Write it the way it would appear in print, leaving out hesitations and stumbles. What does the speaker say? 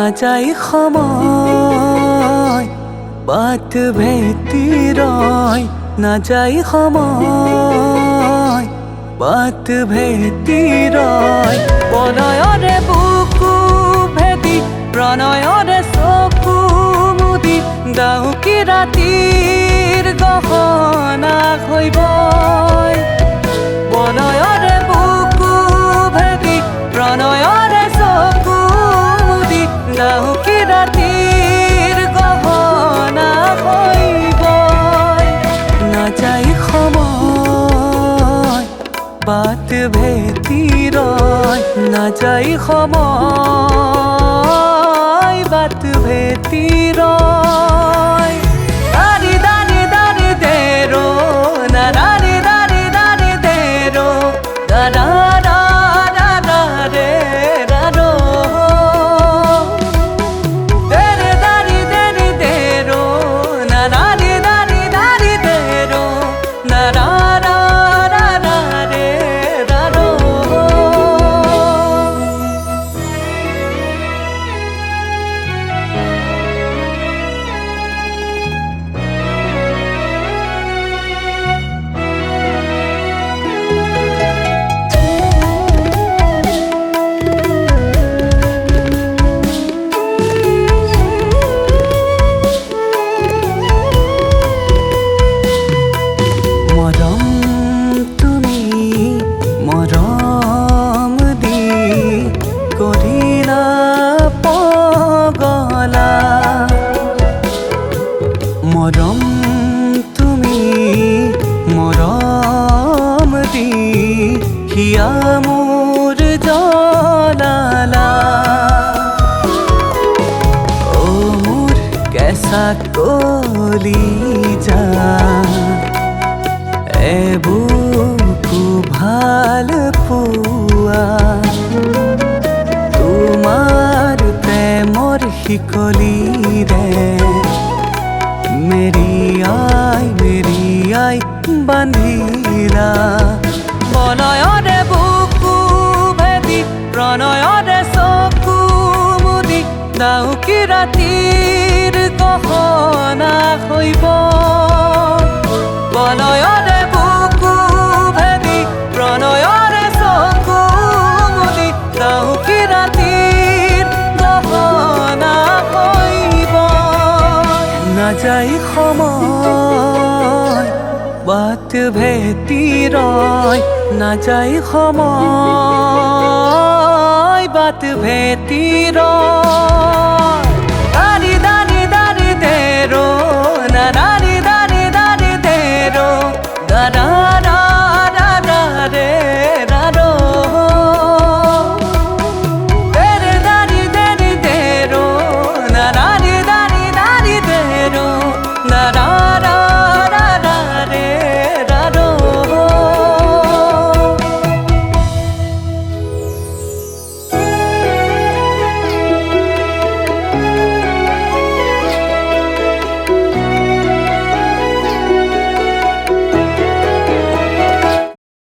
নাযায় সময় বাট ভেটি ৰয় নাযায় সময় বাট ভেটি ৰয় প্ৰণয়ৰে বুকু ভেটি প্ৰণয়ৰে চকু মুদি ডাউকি ৰাতিৰ গহনা হৈব প্ৰণয়ৰে বুকু ভেটি প্ৰণয়ৰে চকু মুদি ডাউকি ৰাতিৰ গহনা হৈব নাযায় সময় বাট ভেটি ৰয় নাযায় সময় বাট ভেটি ৰয় দাৰি দাৰি দাৰি দেৰো না দাৰি দাৰি দাৰি দেৰো দাৰা দাৰা ৰে ৰাৰো দেৰে দাৰি দেৰি দেৰো না দাৰি দাৰি দাৰি দেৰো না দাৰা দাৰা ৰে ৰাৰো মৰম দি কৰিলা পগলা মৰম তুমি মৰম দি হিয়া মোৰ জ্বলালা অ মোৰ কেঁচা কলিজা এবুকু ভাল পোৱা তোমাৰ প্ৰেমৰ শিকলিৰে মেৰিয়াই বান্ধিলা প্ৰণয়ৰে বুকু ভেটি প্ৰণয়ৰে চকু মুদি ডাউকি ৰাতিৰ গহনা হৈব প্ৰণয়ৰে বুকু ভেটি প্ৰণয়ৰে চকু মুদি ডাউকি ৰাতিৰ গহনা হৈব নাযায় সময় বাট ভেটি ৰয় নাযায় সময় বাট ভেটি ৰয় দাৰি দাৰি দাৰি দেৰো না দাৰি দাৰি দাৰি দেৰো দাৰা